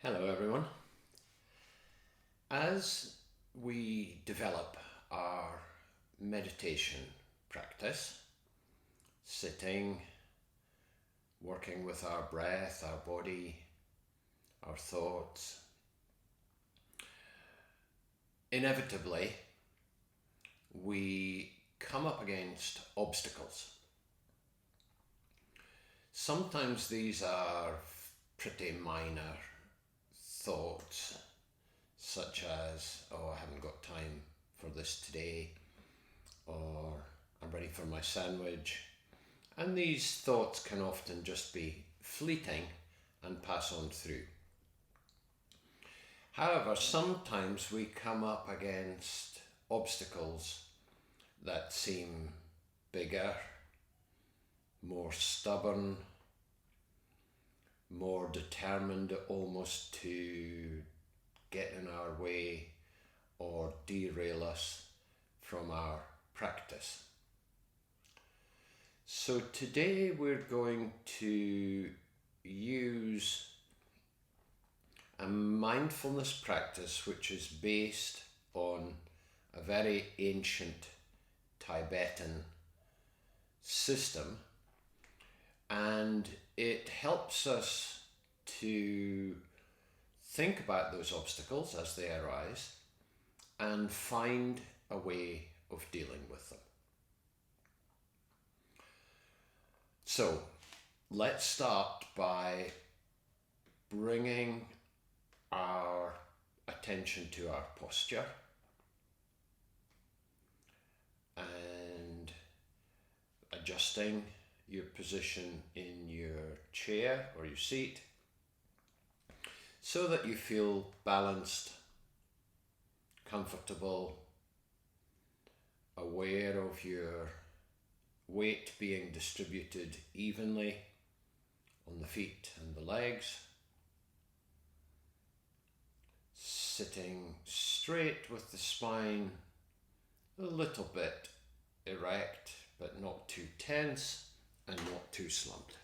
Hello, everyone. As we develop our meditation practice, sitting, working with our breath, our body, our thoughts, inevitably we come up against obstacles. Sometimes these are pretty minor thoughts, such as, oh, I haven't got time for this today, or I'm ready for my sandwich. And these thoughts can often just be fleeting and pass on through. However, sometimes we come up against obstacles that seem bigger, more stubborn, more determined almost to get in our way or derail us from our practice. So today we're going to use a mindfulness practice which is based on a very ancient Tibetan system, and it helps us to think about those obstacles as they arise and find a way of dealing with them. So let's start by bringing our attention to our posture and adjusting your position in your chair or your seat so that you feel balanced, comfortable, aware of your weight being distributed evenly on the feet and the legs, sitting straight with the spine a little bit erect but not too tense and not too slumped.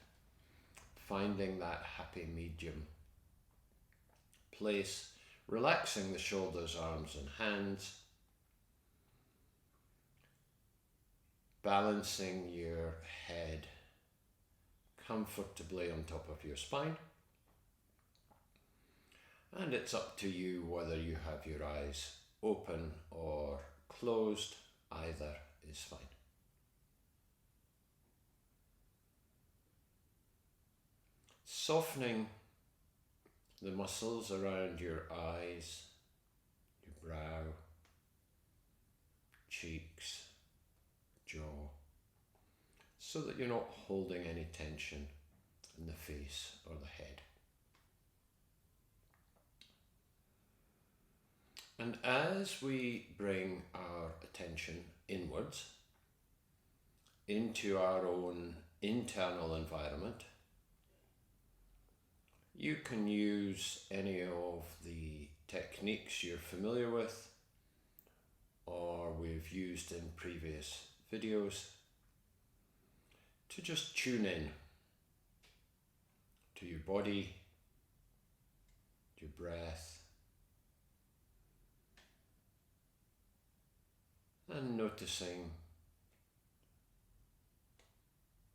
Finding that happy medium place, relaxing the shoulders, arms and hands, balancing your head comfortably on top of your spine. And it's up to you whether you have your eyes open or closed. Either is fine. Softening the muscles around your eyes, your brow, cheeks, jaw, so that you're not holding any tension in the face or the head. And as we bring our attention inwards into our own internal environment, you can use any of the techniques you're familiar with or we've used in previous videos to just tune in to your body, your breath, and noticing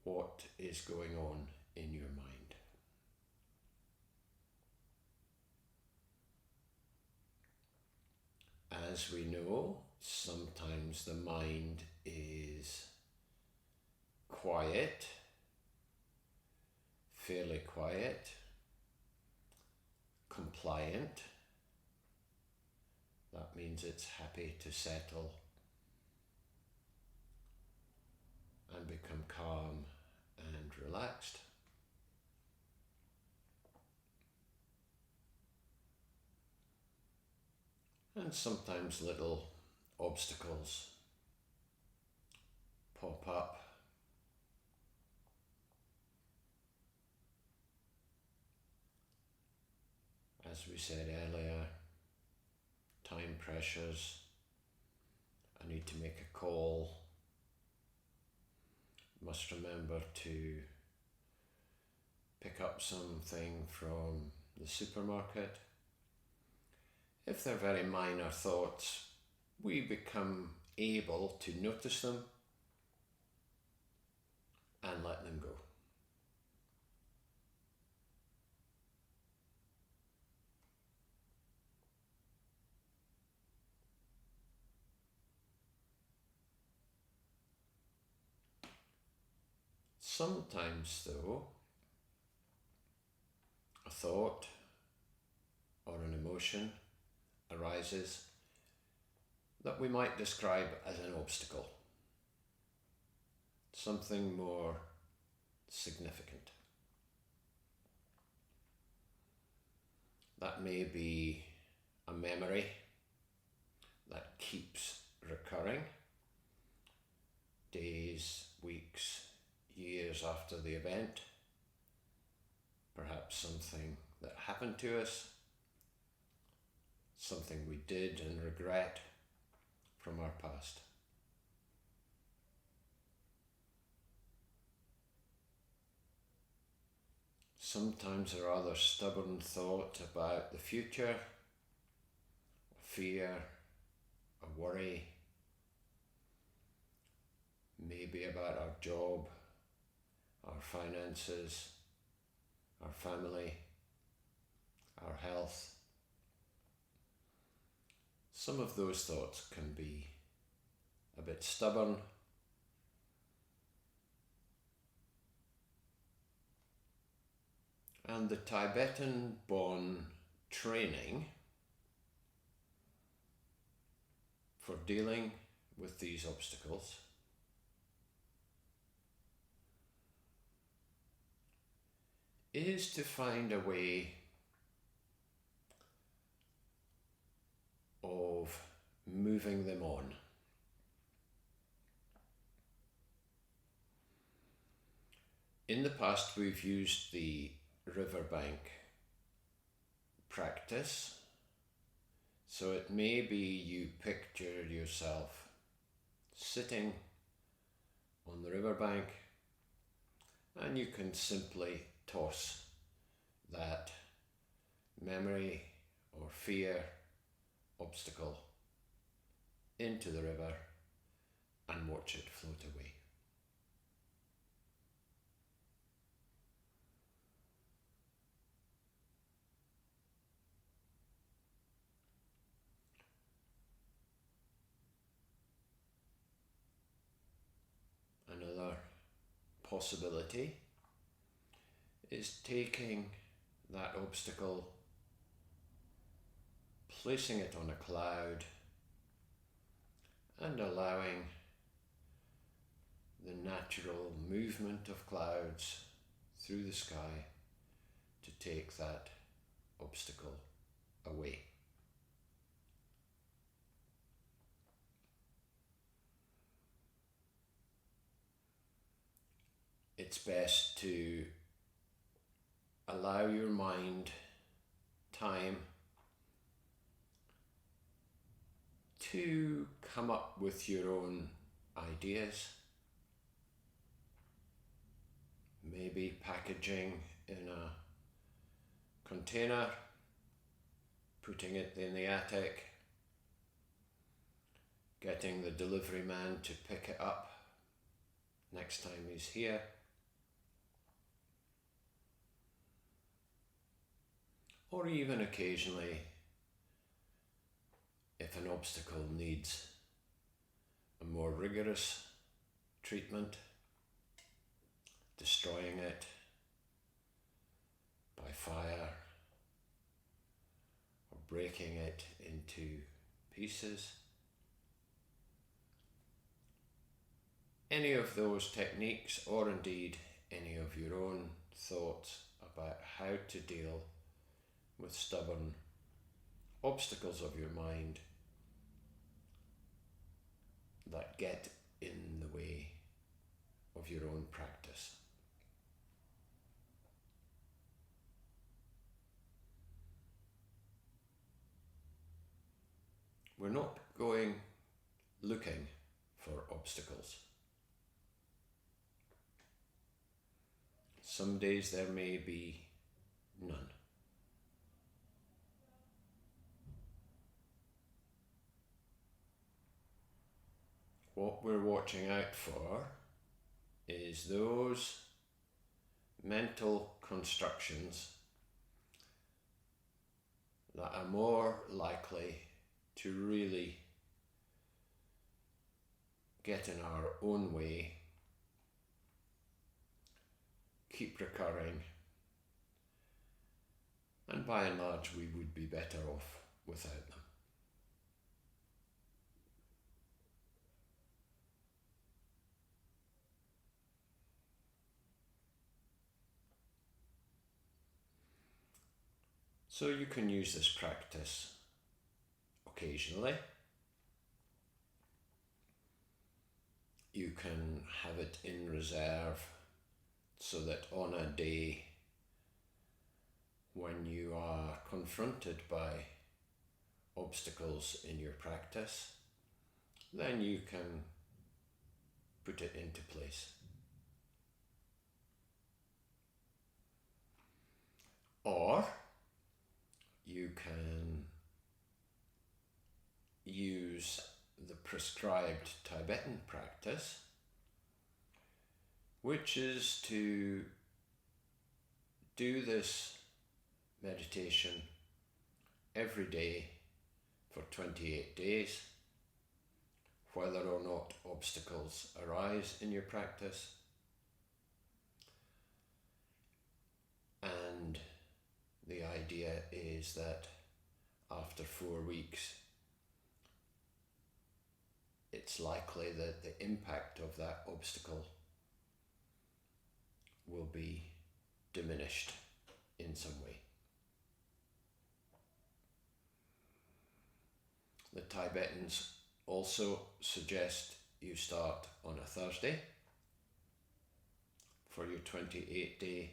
what is going on in your mind. As we know, sometimes the mind is quiet, fairly quiet, compliant. That means it's happy to settle and become calm and relaxed. And sometimes little obstacles pop up. As we said earlier, time pressures, I need to make a call, must remember to pick up something from the supermarket. If they're very minor thoughts, we become able to notice them and let them go. Sometimes, though, a thought or an emotion arises that we might describe as an obstacle, something more significant. That may be a memory that keeps recurring, days, weeks, years after the event, perhaps something that happened to us, something we did and regret from our past. Sometimes a rather stubborn thought about the future, fear, a worry, maybe about our job, our finances, our family, our health. Some of those thoughts can be a bit stubborn, and the Tibetan Bon training for dealing with these obstacles is to find a way of moving them on. In the past, we've used the riverbank practice, so it may be you picture yourself sitting on the riverbank, and you can simply toss that memory or fear, obstacle into the river and watch it float away. Another possibility is taking that obstacle, placing it on a cloud, and allowing the natural movement of clouds through the sky to take that obstacle away. It's best to allow your mind time to come up with your own ideas, maybe packaging in a container, putting it in the attic, getting the delivery man to pick it up next time he's here. Or even occasionally, if an obstacle needs a more rigorous treatment, destroying it by fire or breaking it into pieces. Any of those techniques, or indeed any of your own thoughts about how to deal with stubborn obstacles of your mind that get in the way of your own practice. We're not going looking for obstacles. Some days there may be none. what we're watching out for is those mental constructions that are more likely to really get in our own way, keep recurring, and by and large we would be better off without them. So you can use this practice occasionally. You can have it in reserve so that on a day when you are confronted by obstacles in your practice, then you can put it into place. Or you can use the prescribed Tibetan practice, which is to do this meditation every day for 28 days, whether or not obstacles arise in your practice. And the idea is that after 4 weeks, it's likely that the impact of that obstacle will be diminished in some way. The Tibetans also suggest you start on a Thursday for your 28-day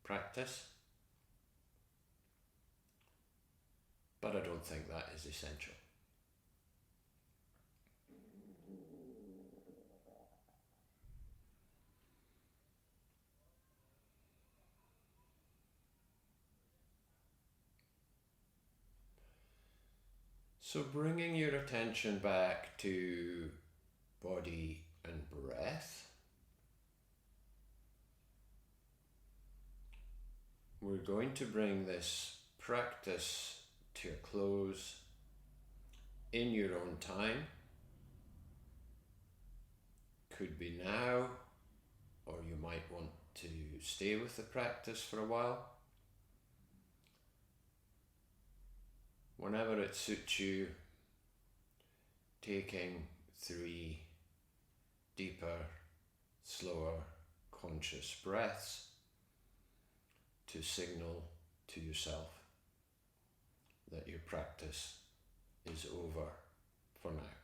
practice, but I don't think that is essential. So bringing your attention back to body and breath, we're going to bring this practice to a close in your own time. Could be now, or you might want to stay with the practice for a while. Whenever it suits you, taking 3 deeper, slower, conscious breaths to signal to yourself that your practice is over for now.